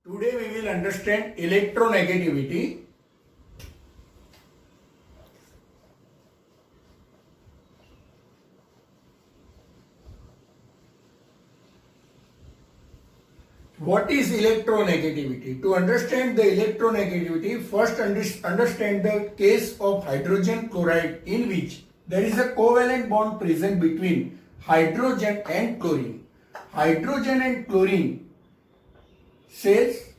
Today we will understand electronegativity. What is electronegativity? To understand the electronegativity, first understand the case of hydrogen chloride in which there is a covalent bond present between hydrogen and chlorine. Hydrogen and chlorine says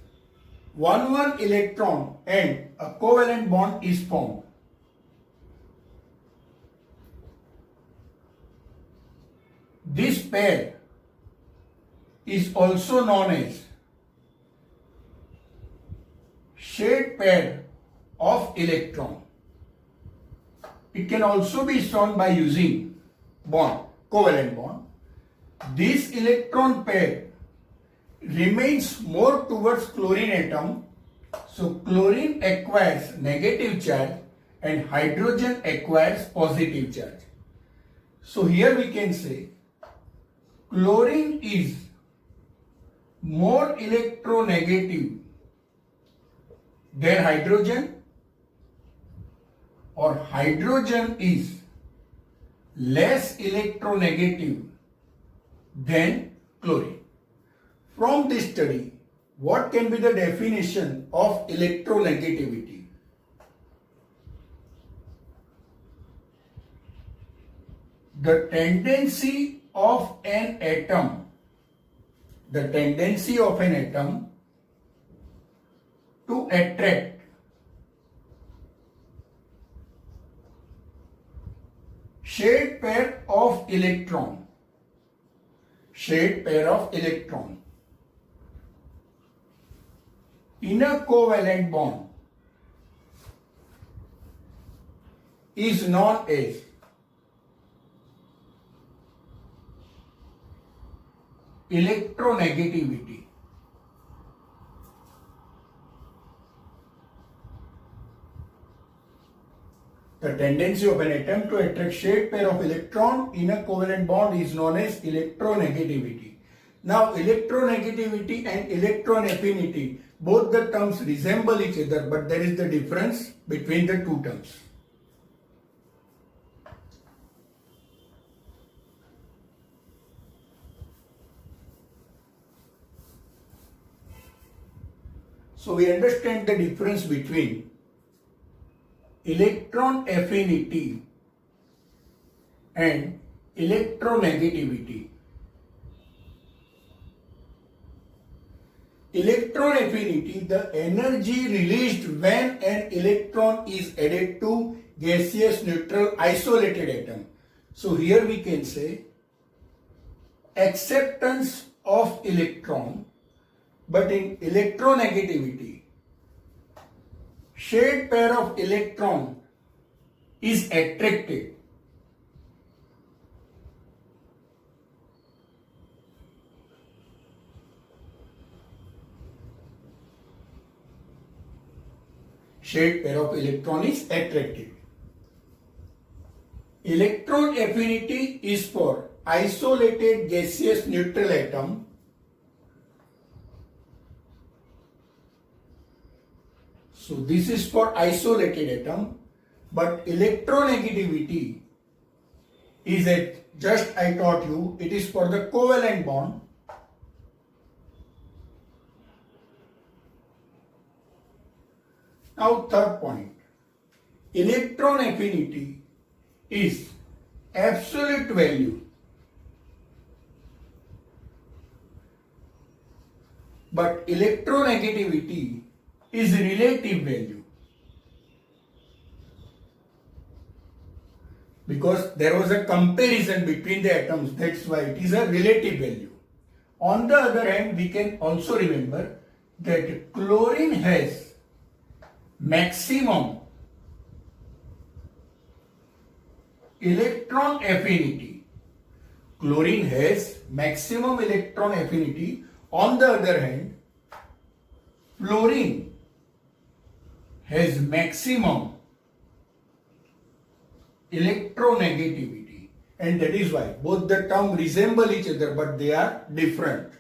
1 electron and a covalent bond is formed. This pair is also known as shared pair of electron. It can also be shown by using bond, covalent bond. This electron pair remains more towards chlorine atom, so chlorine acquires negative charge and hydrogen acquires positive charge. So here we can say chlorine is more electronegative than hydrogen, or hydrogen is less electronegative than chlorine. From this study, what can be the definition of electronegativity? The tendency of an atom to attract shared pair of electron in a covalent bond is known as electronegativity. The tendency of an atom to attract shared pair of electron in a covalent bond is known as electronegativity. Now, electronegativity and electron affinity, both the terms resemble each other, but there is the difference between the two terms. So we understand the difference between electron affinity and electronegativity. Electron affinity, the energy released when an electron is added to gaseous, neutral, isolated atom. So here we can say acceptance of electron, but in electronegativity, shared pair of electron is attracted. Shared pair of electron is attracted. Electron affinity is for isolated gaseous neutral atom. So this is for isolated atom, but electronegativity is at, just I taught you, it is for the covalent bond. Now third point, electron affinity is absolute value, but electronegativity is relative value, because there was a comparison between the atoms, that's why it is a relative value. On the other hand, we can also remember that chlorine has maximum electron affinity. Chlorine has maximum electron affinity. On the other hand, fluorine has maximum electronegativity, and that is why both the terms resemble each other but they are different.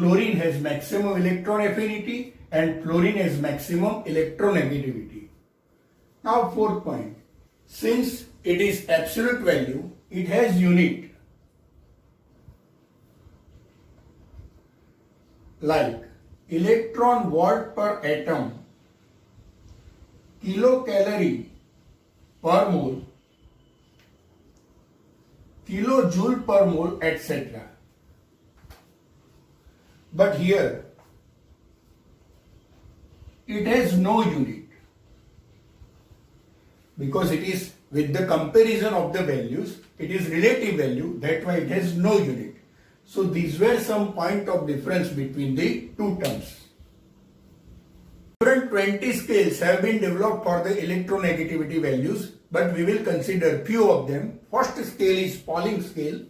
chlorine has maximum electron affinity and fluorine has maximum electronegativity. Now fourth point, since it is absolute value, it has unit like electron volt per atom, kilocalorie per mole, kilojoule per mole, etc. But here it has no unit because it is with the comparison of the values, it is relative value, that's why it has no unit. So these were some point of difference between the two terms. Different 20 scales have been developed for the electronegativity values, but we will consider few of them. First scale is Pauling scale.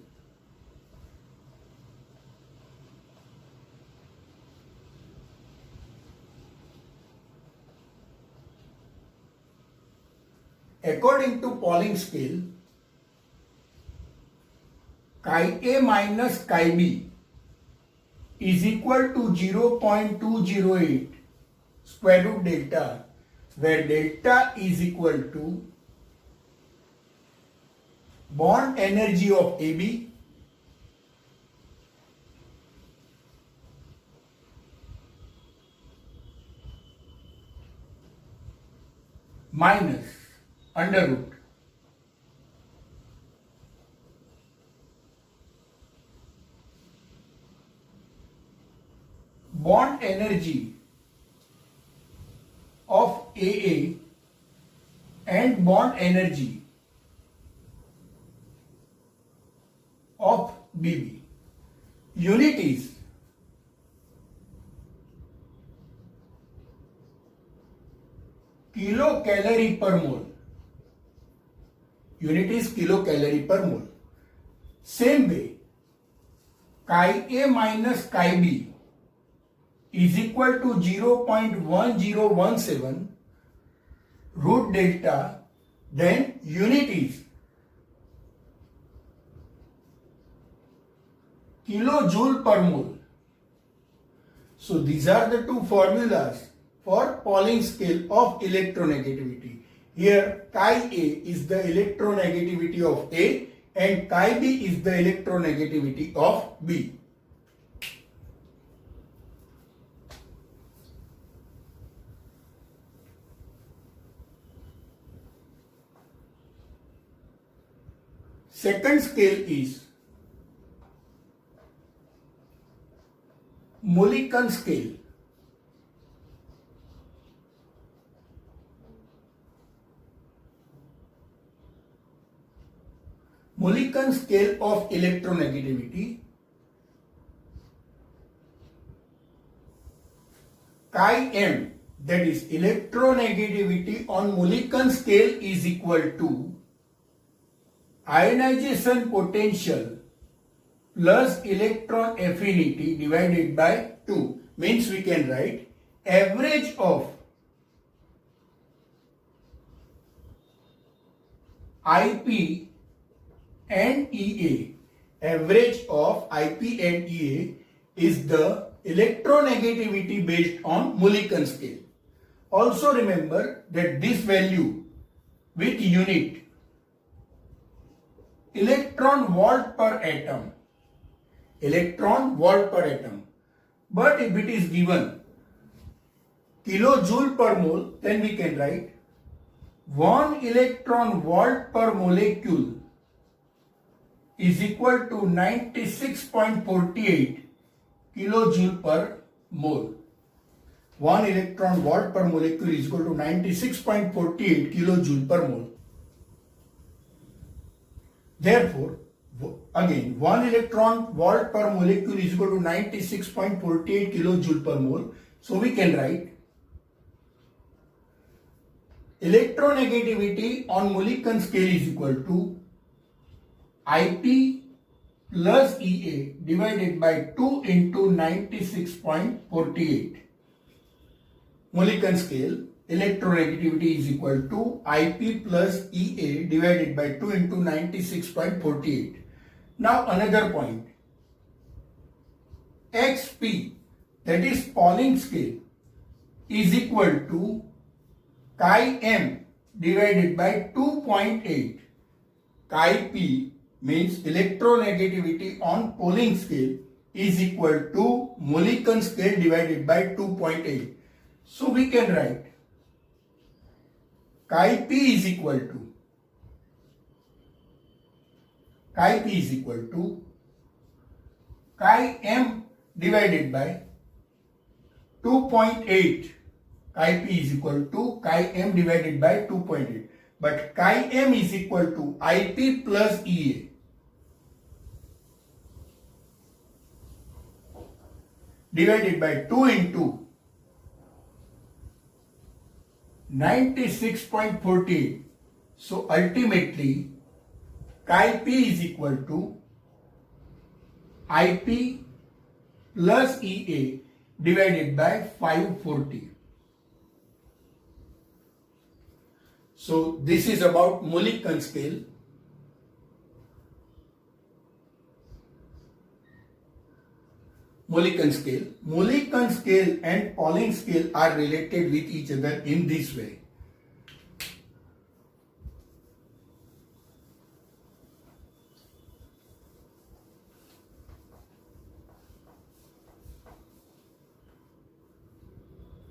According to Pauling scale, chi A minus chi B is equal to 0.208 square root delta, where delta is equal to bond energy of AB minus under root bond energy of AA and bond energy of BB. Unit is kilocalorie per mole. Unit is kilocalorie per mole. Same way, chi A minus chi B is equal to 0.1017 root delta, then unit is kilojoule per mole. So these are the two formulas for Pauling scale of electronegativity. Here chi A is the electronegativity of A and chi B is the electronegativity of B. Second scale is Mulliken scale. Mulliken scale of electronegativity. Chi M, that is electronegativity on Mulliken scale, is equal to ionization potential plus electron affinity divided by 2. Means we can write average of IP and EA. Average of IP and EA is the electronegativity based on Mulliken scale. Also remember that this value with unit electron volt per atom. Electron volt per atom. But if it is given kilojoule per mole, then we can write 1 electron volt per molecule is equal to 96.48 kilojoule per mole. 1 electron volt per molecule is equal to 96.48 kilojoule per mole. Therefore, again, 1 electron volt per molecule is equal to 96.48 kilojoule per mole. So we can write electronegativity on Mulliken scale is equal to IP plus EA divided by 2 into 96.48. Mulliken scale electronegativity is equal to IP plus EA divided by 2 into 96.48. Now another point. Xp, that is Pauling scale, is equal to chi m divided by 2.8. Chi p means electronegativity on Pauling scale is equal to Mulliken scale divided by 2.8. So we can write chi p is equal to chi m divided by 2.8. Chi p is equal to chi m divided by 2.8. But chi m is equal to Ip plus Ea. Divided by 2 into 96.48. So ultimately, chi p is equal to Ip plus Ea divided by 540. So this is about Mulliken scale. Mulliken scale and Pauling scale are related with each other in this way.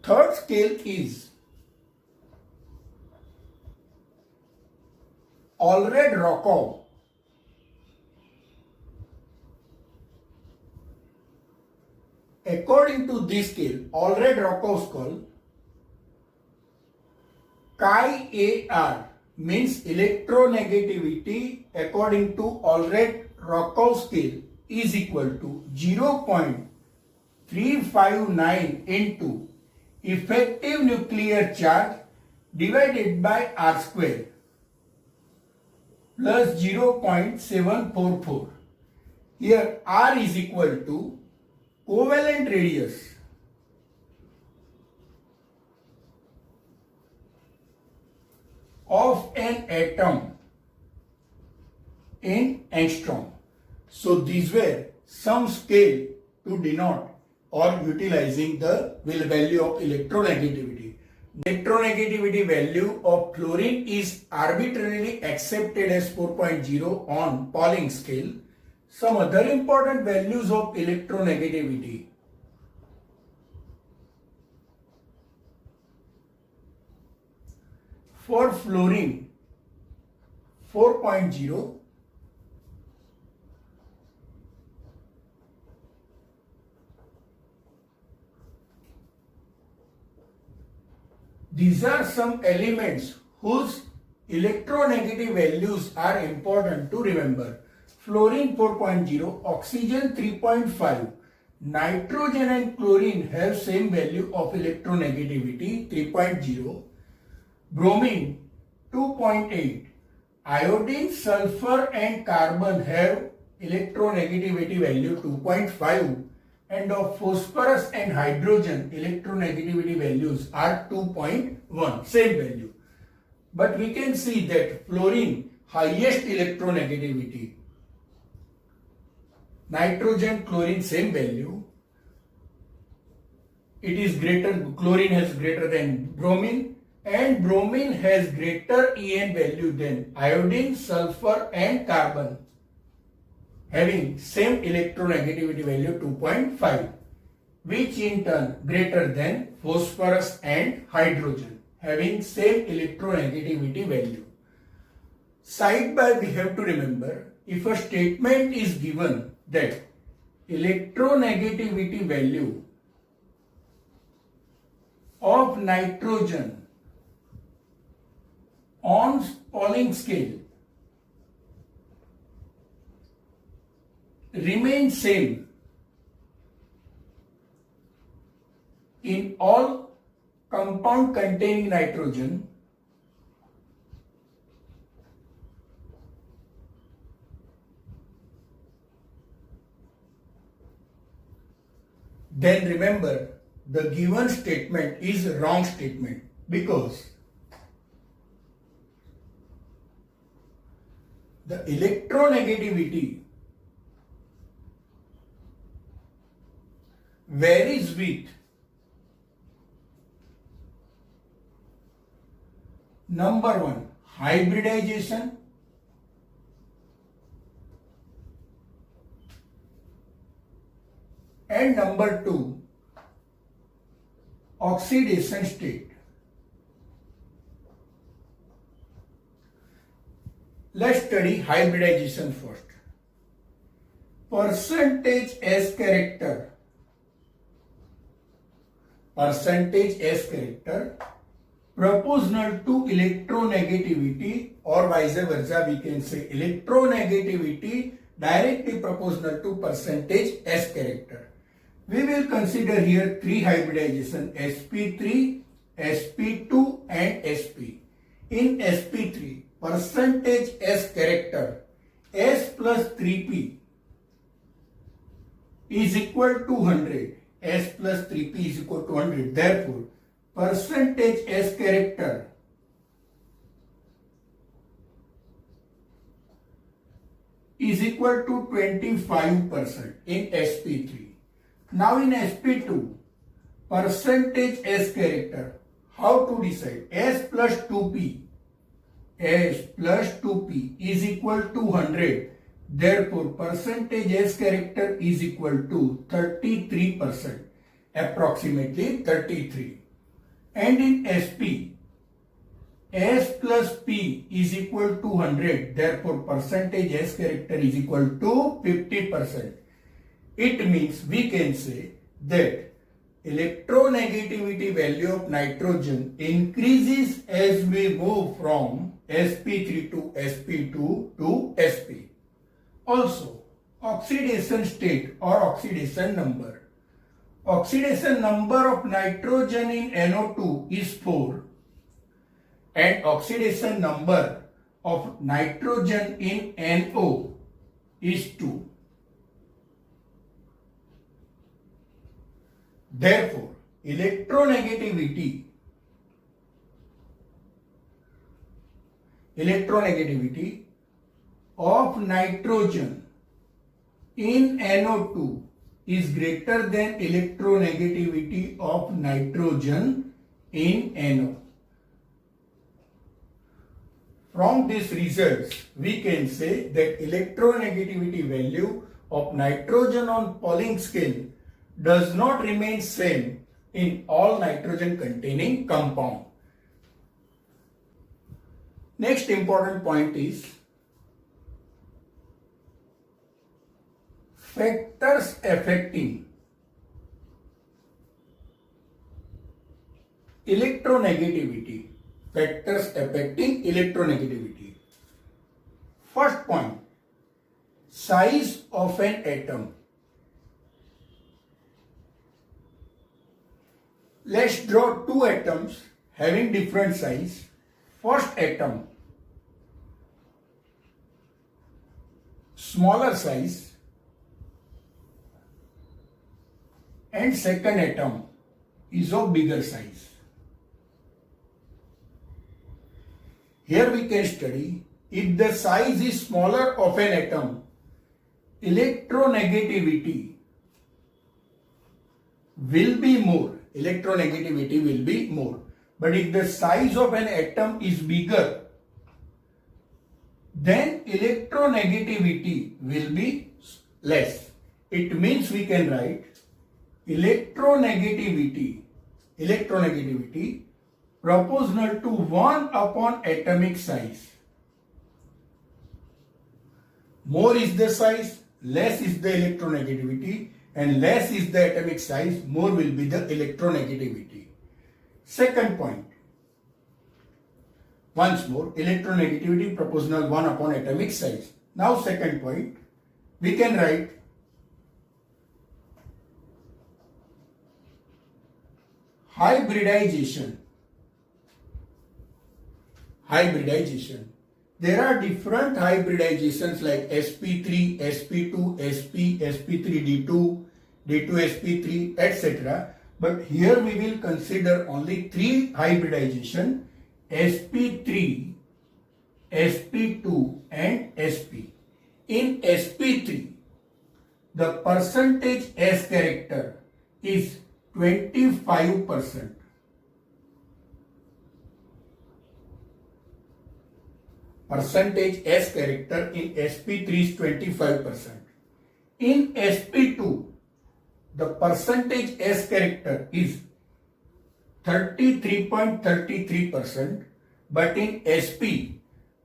Third scale is Allred-Rokov. According to this scale, Allred-Rokov scale, chi AR means electronegativity according to Allred-Rokov scale is equal to 0.359 into effective nuclear charge divided by R square plus 0.744. Here R is equal to covalent radius of an atom in angstrom. So these were some scale to denote or utilizing the value of electronegativity. The electronegativity value of fluorine is arbitrarily accepted as 4.0 on Pauling scale. Some other important values of electronegativity. For fluorine, 4.0. These are some elements whose electronegative values are important to remember. Fluorine 4.0, oxygen 3.5, nitrogen and chlorine have same value of electronegativity 3.0, bromine 2.8, iodine, sulfur and carbon have electronegativity value 2.5, and of phosphorus and hydrogen electronegativity values are 2.1, same value. But we can see that fluorine highest electronegativity, nitrogen, chlorine same value, it is greater, chlorine has greater than bromine, and bromine has greater En value than iodine, sulfur and carbon, having same electronegativity value 2.5, which in turn greater than phosphorus and hydrogen, having same electronegativity value. Side by we have to remember, if a statement is given that electronegativity value of nitrogen on Pauling scale remains same in all compound containing nitrogen, then remember the given statement is a wrong statement, because the electronegativity varies with number one, hybridization, and number two, oxidation state. Let's study hybridization first. Percentage S character. Percentage S character proportional to electronegativity, or vice versa, we can say electronegativity directly proportional to percentage S character. We will consider here three hybridization, sp3, sp2 and sp. In sp3, percentage S character S plus 3p is equal to 100. S plus 3p is equal to 100. Therefore, percentage S character is equal to 25% in sp3. Now in sp2, percentage S character, how to decide? S plus 2p. S plus 2p is equal to 100. Therefore, percentage S character is equal to 33%, approximately 33. And in sp, S plus p is equal to 100. Therefore, percentage S character is equal to 50%. It means we can say that electronegativity value of nitrogen increases as we move from sp3 to sp2 to sp. Also, oxidation state or oxidation number. Oxidation number of nitrogen in NO2 is 4 and oxidation number of nitrogen in NO is 2. Therefore, electronegativity of nitrogen in NO2 is greater than electronegativity of nitrogen in NO. From these results, we can say that electronegativity value of nitrogen on Pauling scale does not remain same in all nitrogen containing compound. Next important point is factors affecting electronegativity. Factors affecting electronegativity. First point, size of an atom. Let's draw two atoms having different size. First atom, smaller size, and second atom is of bigger size. Here we can study, if the size is smaller of an atom, electronegativity will be more. Electronegativity will be more. But if the size of an atom is bigger, then electronegativity will be less. It means we can write electronegativity proportional to 1 upon atomic size. More is the size, less is the electronegativity, and less is the atomic size, more will be the electronegativity. Second point, once more, electronegativity proportional 1 upon atomic size. Now second point, we can write hybridization. There are different hybridizations like sp3, sp2, sp, sp3d2, d2sp3, etc. But here we will consider only three hybridization, sp3, sp2 and sp. In sp3, the percentage S character is 25%. Percentage S character in sp3 is 25%. In sp2, the percentage S character is 33.33%, but in sp,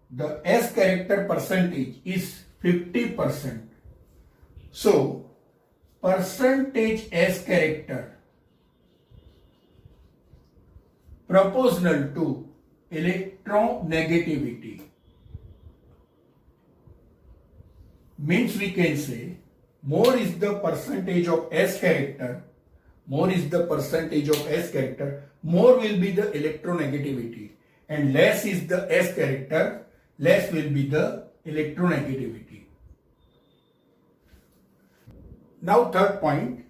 the S character percentage is 50%. So, percentage S character proportional to electronegativity means we can say more is the percentage of S character, more will be the electronegativity, and less is the S character, less will be the electronegativity. Now third point,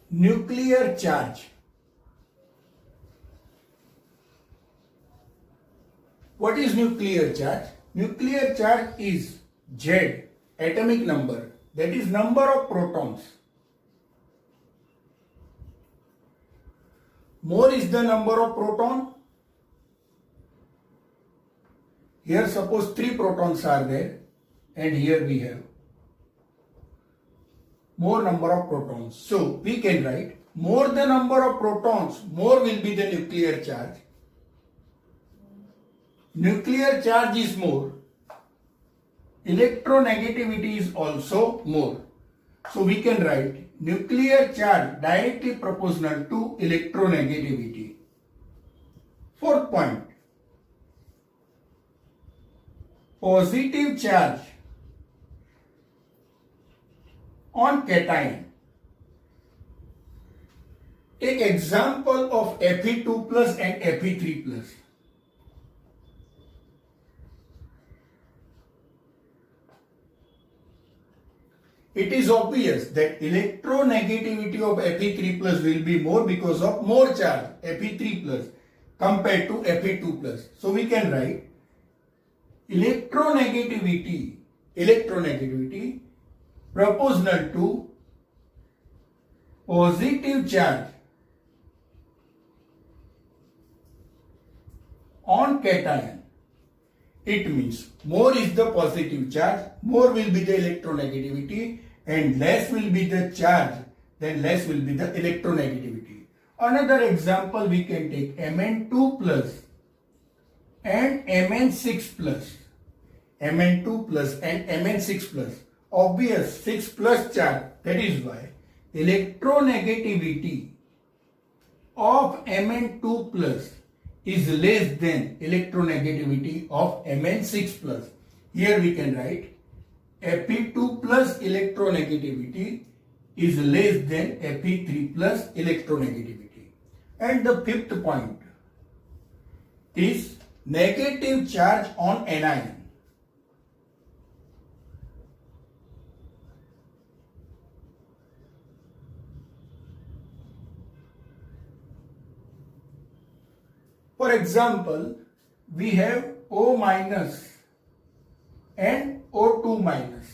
nuclear charge. What is nuclear charge? Nuclear charge is Z, atomic number, that is number of protons. More is the number of proton. Here suppose 3 protons are there, and here we have more number of protons. So we can write more the number of protons, more will be the nuclear charge. Nuclear charge is more, electronegativity is also more. So we can write nuclear charge directly proportional to electronegativity. Fourth point, positive charge on cation. Take example of Fe2 plus and Fe3 plus. It is obvious that electronegativity of Fe3 plus will be more because of more charge Fe3 plus compared to Fe2 plus. So we can write electronegativity proportional to positive charge on cation. It means more is the positive charge, more will be the electronegativity, and less will be the charge, then less will be the electronegativity. Another example we can take Mn2 plus and Mn6 plus. Mn2 plus and Mn6 plus. Obvious 6 plus charge, that is why electronegativity of Mn2 plus is less than electronegativity of Mn6 plus. Here we can write Fe2 plus electronegativity is less than Fe3 plus electronegativity. And the fifth point is negative charge on anion. For example, we have O minus and O2 minus.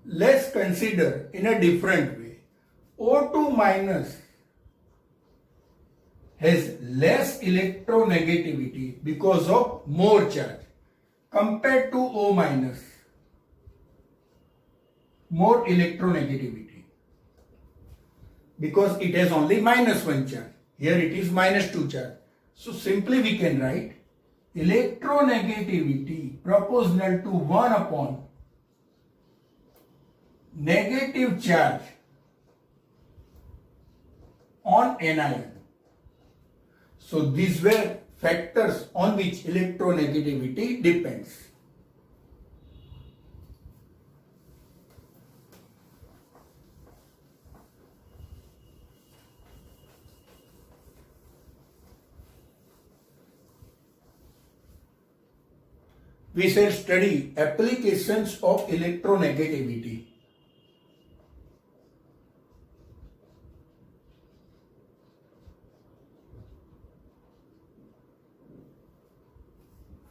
Let's consider in a different way. O2 minus has less electronegativity because of more charge compared to O minus, more electronegativity because it has only minus 1 charge. Here it is minus 2 charge. So simply we can write electronegativity proportional to 1 upon negative charge on anion. So these were factors on which electronegativity depends. We shall study applications of electronegativity.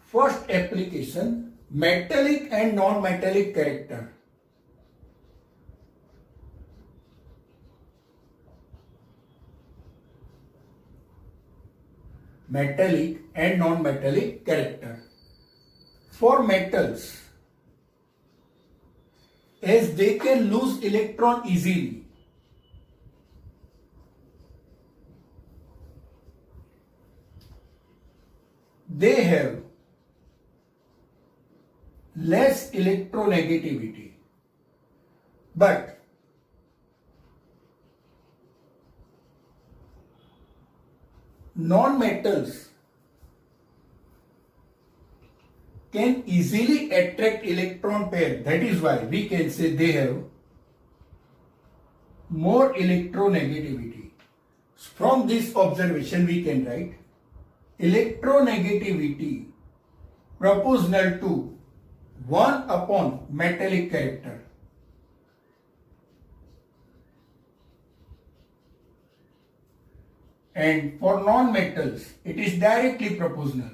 First application, metallic and non-metallic character. Metallic and non-metallic character. For metals, as they can lose electron easily, they have less electronegativity, but non-metals can easily attract electron pair. That is why we can say they have more electronegativity. From this observation we can write electronegativity proportional to 1 upon metallic character. And for non-metals, it is directly proportional.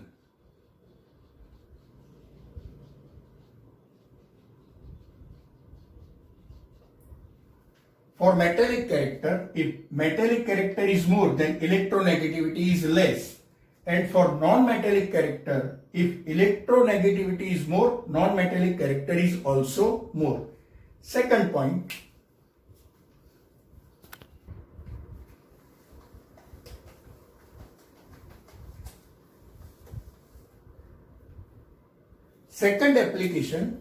For metallic character, if metallic character is more, then electronegativity is less. And for non-metallic character, if electronegativity is more, non-metallic character is also more. Second point, second application,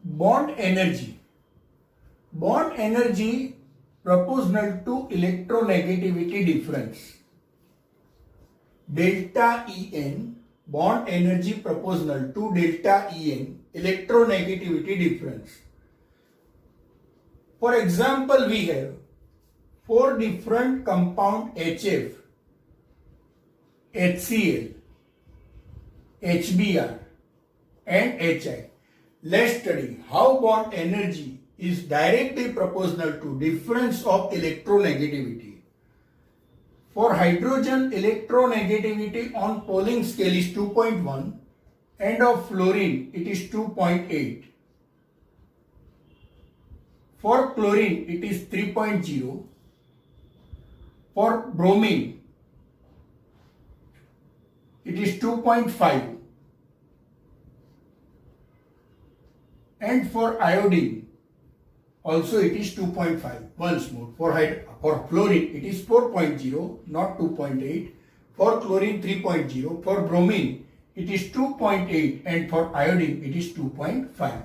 bond energy. Bond energy proportional to electronegativity difference. Delta En, bond energy proportional to delta En, electronegativity difference. For example, we have 4 different compound HF, HCl, HBr and HI. Let's study how bond energy is directly proportional to difference of electronegativity. For hydrogen, electronegativity on Pauling scale is 2.1 and of fluorine it is 2.8. For chlorine it is 3.0. For bromine it is 2.5. And for iodine also it is 2.5. Once more, for fluorine it is 4.0, not 2.8. For chlorine 3.0. For bromine it is 2.8 and for iodine it is 2.5.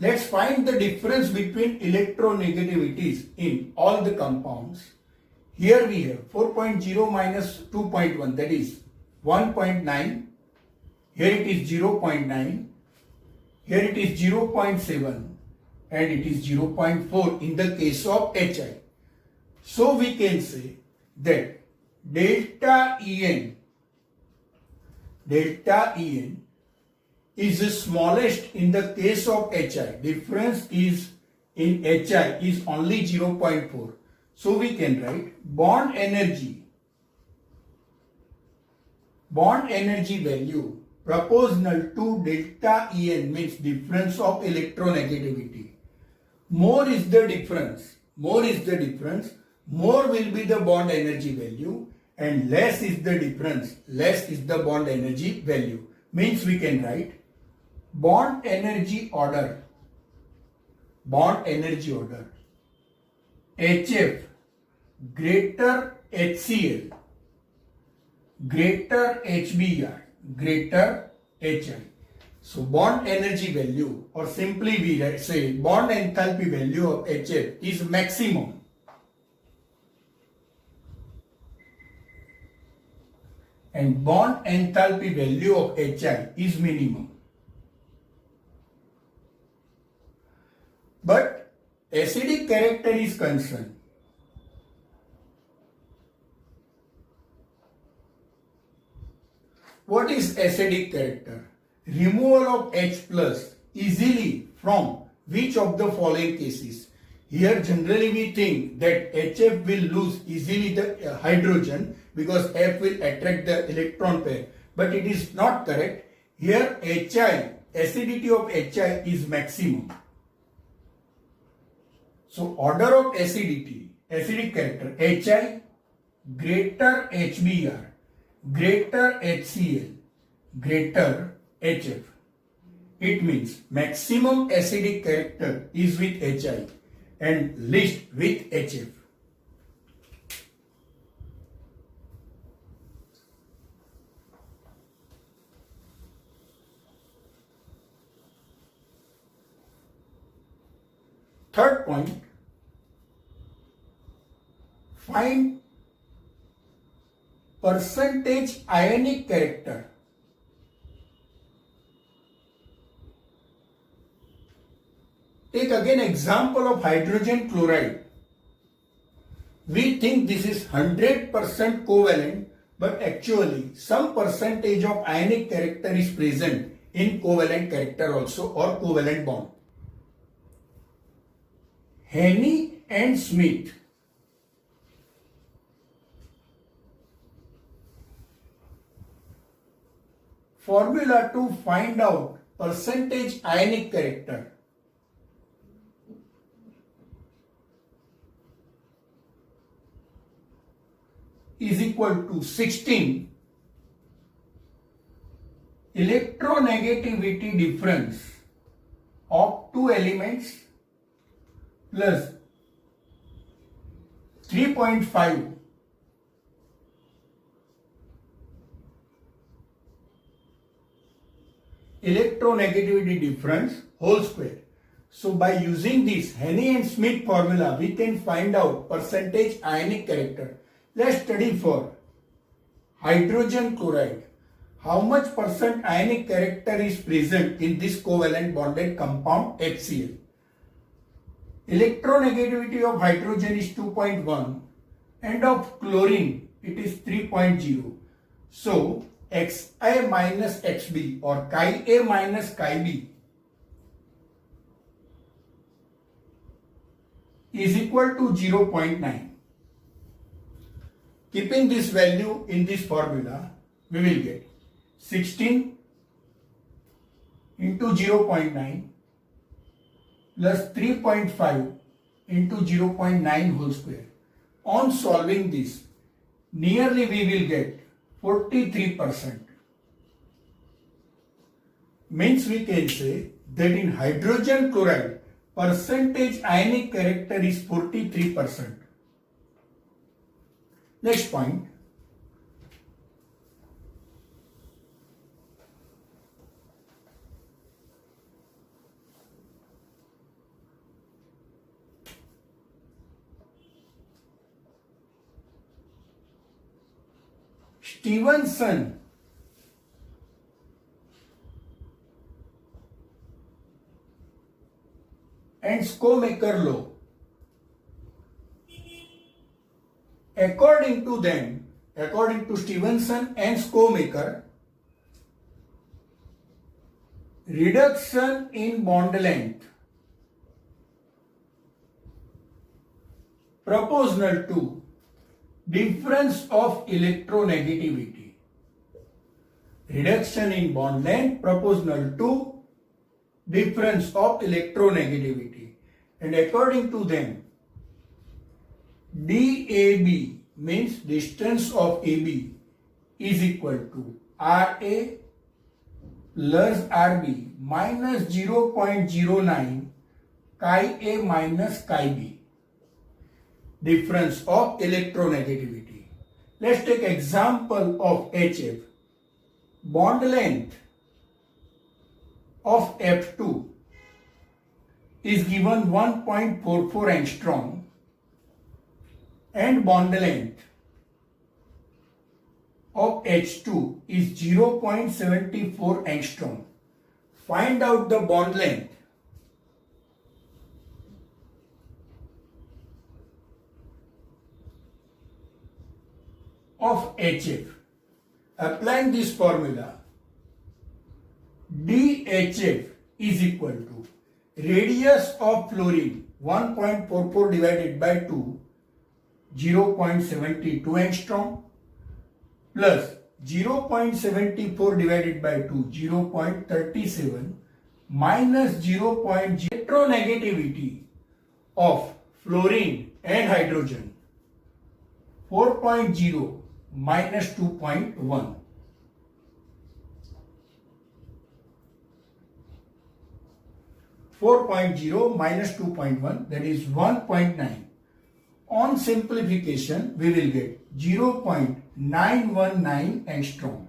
Let's find the difference between electronegativities in all the compounds. Here we have 4.0 minus 2.1, that is 1.9. Here it is 0.9. Here it is 0.7 and it is 0.4 in the case of HI. So we can say that delta En is the smallest in the case of HI. Difference is in HI is only 0.4. So we can write bond energy value proportional to delta En means difference of electronegativity. More is the difference, more will be the bond energy value, and less is the difference, less is the bond energy value. Means we can write bond energy order HF greater HCl greater HBr greater HI. So bond energy value, or simply we say bond enthalpy value of HF is maximum. And bond enthalpy value of HI is minimum. But acidic character is concerned. What is acidic character? Removal of H plus easily from which of the following cases? Here generally we think that HF will lose easily the hydrogen because F will attract the electron pair. But it is not correct. Here HI, acidity of HI is maximum. So order of acidity, acidic character, HI greater HBr, greater HCl, greater HF. It means maximum acidic character is with HI and least with HF. Third point, find percentage ionic character. Take again example of hydrogen chloride. We think this is 100% covalent, but actually some percentage of ionic character is present in covalent character also or covalent bond. Henny and Smith formula to find out percentage ionic character. Is equal to 16 electronegativity difference of two elements plus 3.5 electronegativity difference whole square. So by using this Henny and Smith formula, we can find out percentage ionic character. Let's study for hydrogen chloride. How much percent ionic character is present in this covalent bonded compound HCl? Electronegativity of hydrogen is 2.1 and of chlorine it is 3.0. So Xi minus Xb or Chi A minus Chi B is equal to 0.9. Keeping this value in this formula, we will get 16 into 0.9 plus 3.5 into 0.9 whole square. On solving this, nearly we will get 43%. Means we can say that in hydrogen chloride, percentage ionic character is 43%. Next point, Stevenson and Schoemaker law. According to them, according to Stevenson and Schoemaker, reduction in bond length proportional to difference of electronegativity. Reduction in bond length proportional to difference of electronegativity. And according to them, DAB means distance of AB is equal to RA plus RB minus 0.09 Chi A minus Chi B. Difference of electronegativity. Let's take example of HF. Bond length of F2 is given 1.44 angstrom and bond length of H2 is 0.74 angstrom. Find out the bond length of HF. Applying this formula, DHF is equal to radius of fluorine 1.44 divided by 2, 0.72 angstrom, plus 0.74 divided by 2, 0.37, minus 0.0 electronegativity of fluorine and hydrogen, 4.0 minus 2.1. 4.0 minus 2.1, that is 1.9. On simplification, we will get 0.919 angstrom.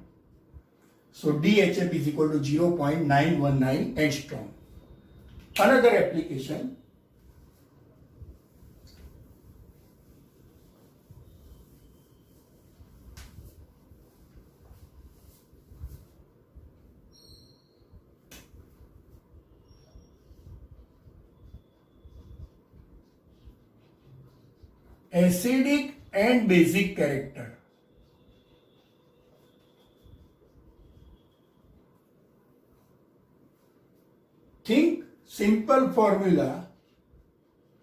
So DHF is equal to 0.919 angstrom. Another application. Acidic and basic character. Think simple formula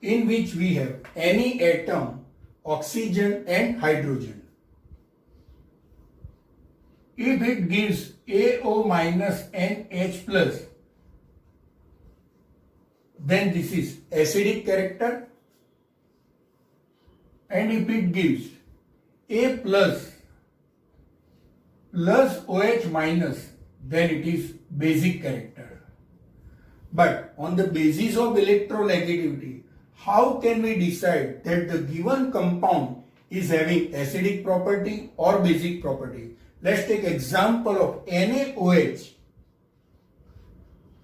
in which we have any atom, oxygen and hydrogen. If it gives AO minus NH plus, then this is acidic character. And if it gives A plus OH minus, then it is basic character. But on the basis of electronegativity, how can we decide that the given compound is having acidic property or basic property? Let's take example of NaOH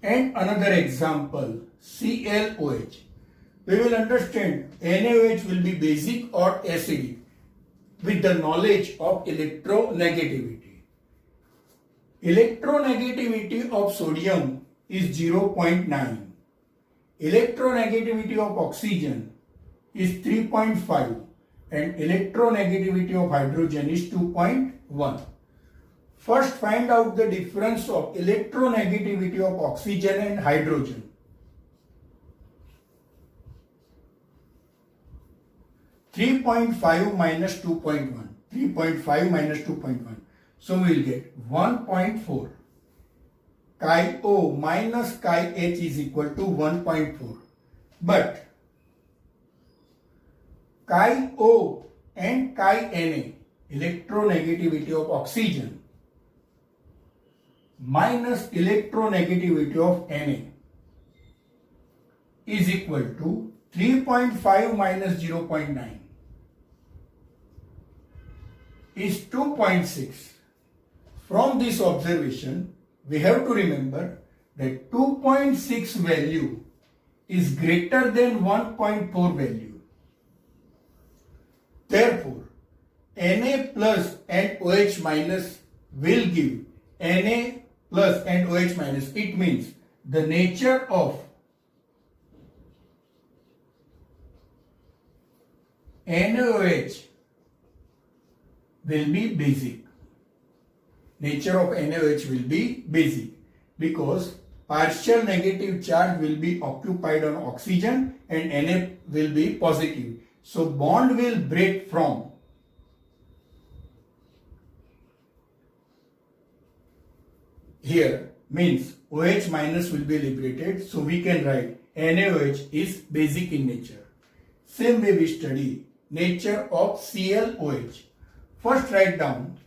and another example ClOH. We will understand NaOH will be basic or acidic with the knowledge of electronegativity. Electronegativity of sodium is 0.9. Electronegativity of oxygen is 3.5 and electronegativity of hydrogen is 2.1. First, find out the difference of electronegativity of oxygen and hydrogen. 3.5 minus 2.1. 3.5 minus 2.1. So we will get 1.4. Chi O minus chi H is equal to 1.4. But chi O and chi Na, electronegativity of oxygen minus electronegativity of Na, is equal to 3.5 minus 0.9 is 2.6. From this observation, we have to remember that 2.6 value is greater than 1.4 value. Therefore, Na plus and OH minus will give Na plus and OH minus. It means the nature of NaOH will be basic. Nature of NaOH will be basic because partial negative charge will be occupied on oxygen and Na will be positive. So bond will break from here, means OH minus will be liberated. So we can write NaOH is basic in nature. Same way we study nature of ClOH. First write down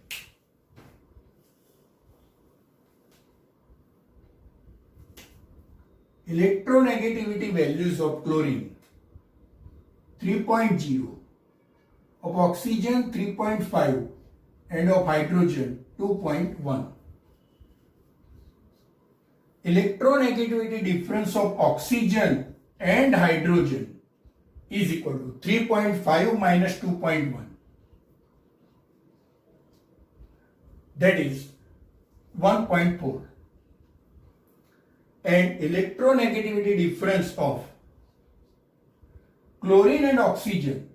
electronegativity values of chlorine 3.0, of oxygen 3.5 and of hydrogen 2.1. Electronegativity difference of oxygen and hydrogen is equal to 3.5 minus 2.1. That is 1.4. And electronegativity difference of chlorine and oxygen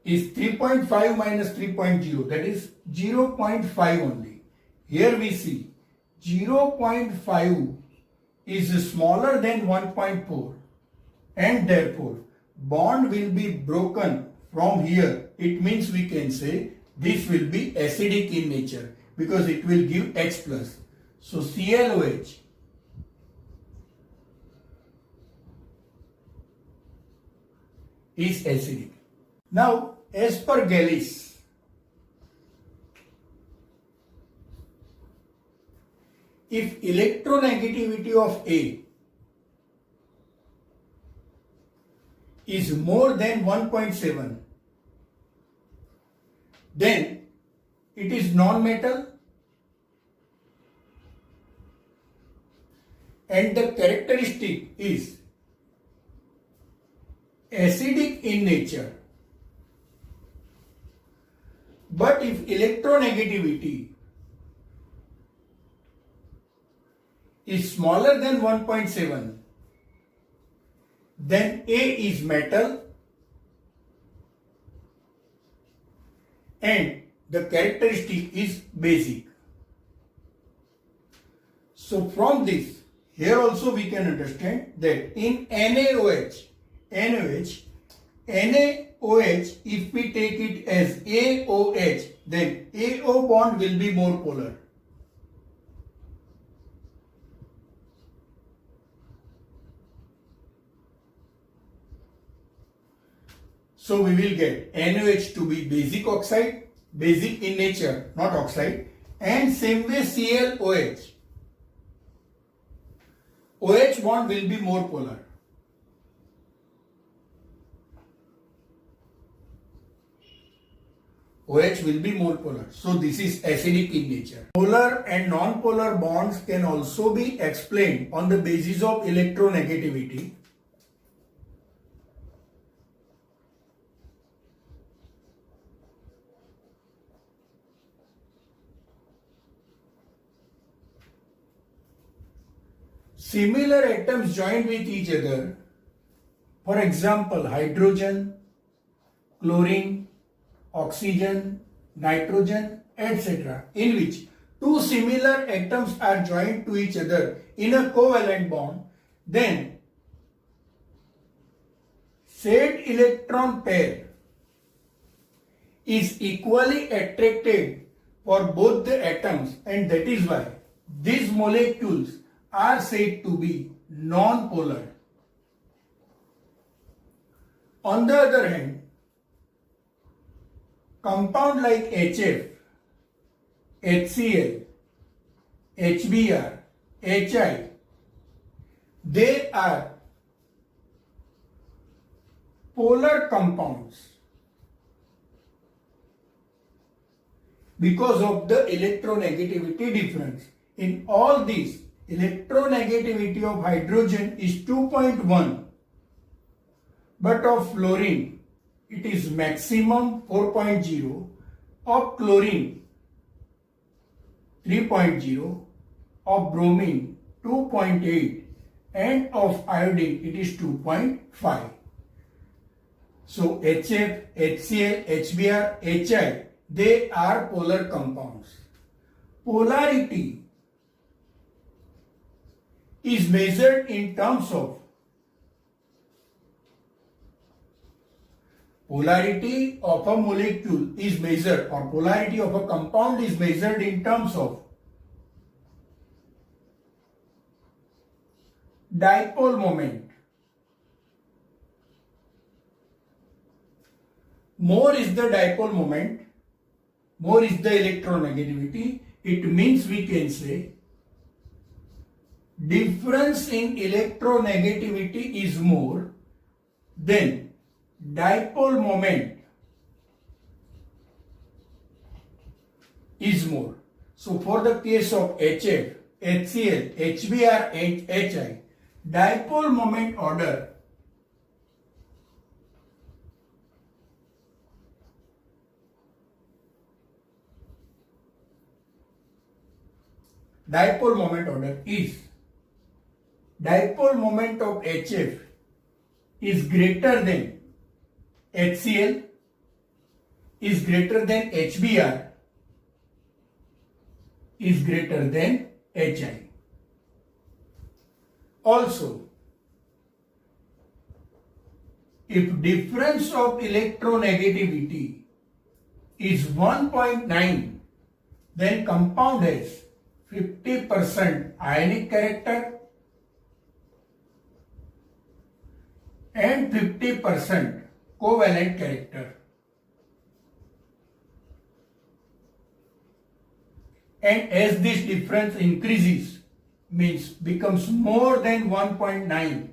is 3.5 minus 3.0, that is 0.5 only. Here we see 0.5 is smaller than 1.4 and therefore bond will be broken from here. It means we can say this will be acidic in nature because it will give H plus. So ClOH is acidic. Now, as per Gallis, if electronegativity of A is more than 1.7, then it is non-metal and the characteristic is acidic in nature. But if electronegativity is smaller than 1.7, then A is metal and the characteristic is basic. So from this, here also we can understand that in NaOH, if we take it as AOH, then AO bond will be more polar. So we will get NaOH to be basic oxide, basic in nature, not oxide, and same way ClOH. OH bond will be more polar. OH will be more polar. So this is acidic in nature. Polar and non-polar bonds can also be explained on the basis of electronegativity. Similar atoms joined with each other, for example, hydrogen, chlorine, oxygen, nitrogen, etc., in which two similar atoms are joined to each other in a covalent bond, then said electron pair is equally attracted for both the atoms, and that is why these molecules are said to be non-polar. On the other hand, compound like HF, HCl, HBr, HI, they are polar compounds because of the electronegativity difference. In all these, electronegativity of hydrogen is 2.1, but of fluorine it is maximum 4.0, of chlorine 3.0, of bromine 2.8, and of iodine it is 2.5. So HF, HCl, HBr, HI, they are polar compounds. Polarity is measured in terms of polarity of a molecule is measured, or polarity of a compound is measured in terms of dipole moment. More is the dipole moment, more is the electronegativity. It means we can say difference in electronegativity is more, then dipole moment is more. So for the case of HF, HCl, HBr and HI, dipole moment order is dipole moment of HF is greater than HCl, is greater than HBr, is greater than HI. Also, if difference of electronegativity is 1.9, then compound has 50% ionic character and 50% covalent character. And as this difference increases, means becomes more than 1.9,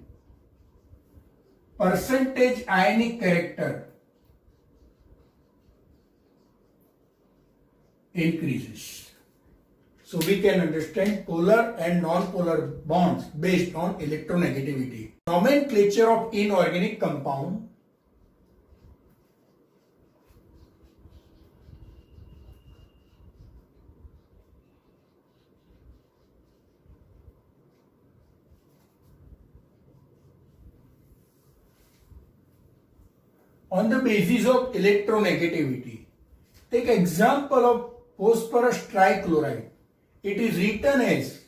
percentage ionic character increases. So we can understand polar and non-polar bonds based on electronegativity. Nomenclature of inorganic compound. On the basis of electronegativity, take example of phosphorus trichloride. It is written as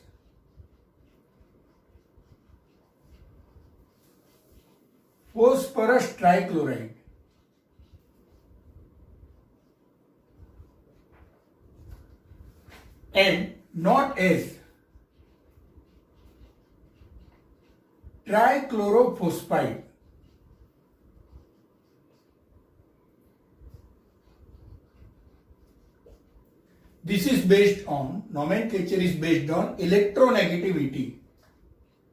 phosphorus trichloride. And not as trichlorophosphide. This is based on, nomenclature is based on electronegativity.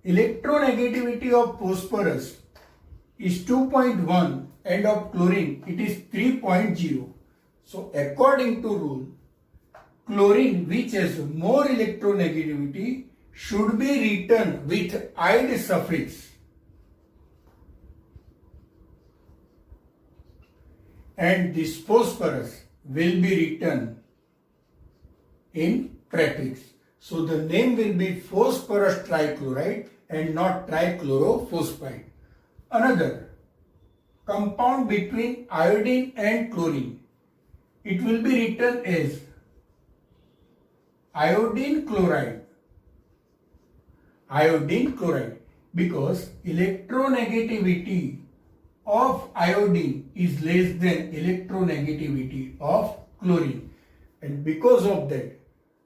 Electronegativity of phosphorus is 2.1 and of chlorine it is 3.0. So according to rule, chlorine which has more electronegativity should be written with "ide" suffix. And this phosphorus will be written in prefix. So the name will be phosphorus trichloride and not trichlorophosphide. Another compound between iodine and chlorine, it will be written as iodine chloride. Iodine chloride, because electronegativity of iodine is less than electronegativity of chlorine, and because of that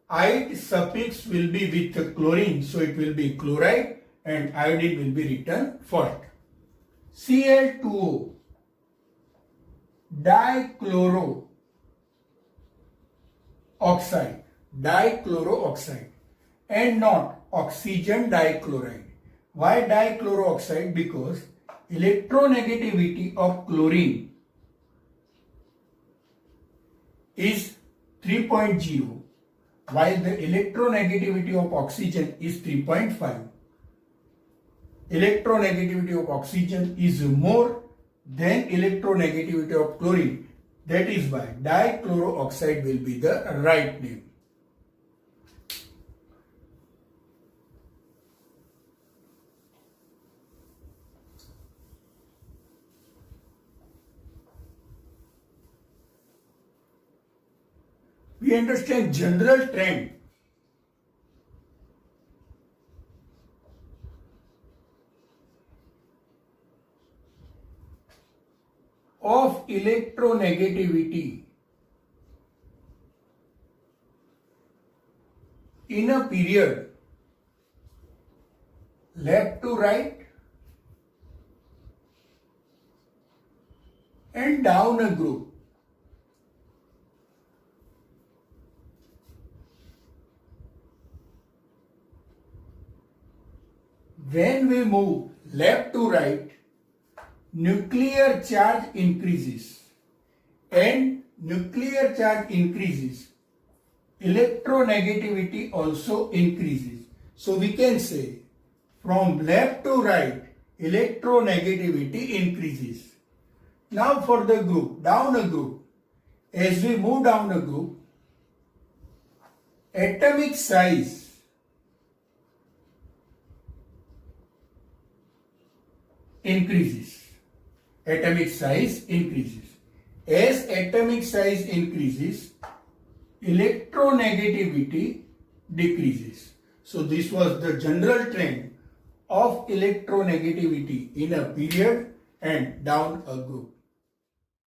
ide suffix will be with chlorine, so it will be chloride and iodine will be written first. Cl2O, dichlorooxide, and not oxygen dichloride. Why dichlorooxide? Because electronegativity of chlorine is 3.0, while the electronegativity of oxygen is 3.5. Electronegativity of oxygen is more than electronegativity of chlorine. That is why dichlorooxide will be the right name. We understand general trend of electronegativity in a period left to right and down a group. When we move left to right, nuclear charge increases, and nuclear charge increases, electronegativity also increases. So we can say from left to right, electronegativity increases. Now for the group, down a group, as we move down a group, atomic size increases. Atomic size increases. As atomic size increases, electronegativity decreases. So this was the general trend of electronegativity in a period and down a group.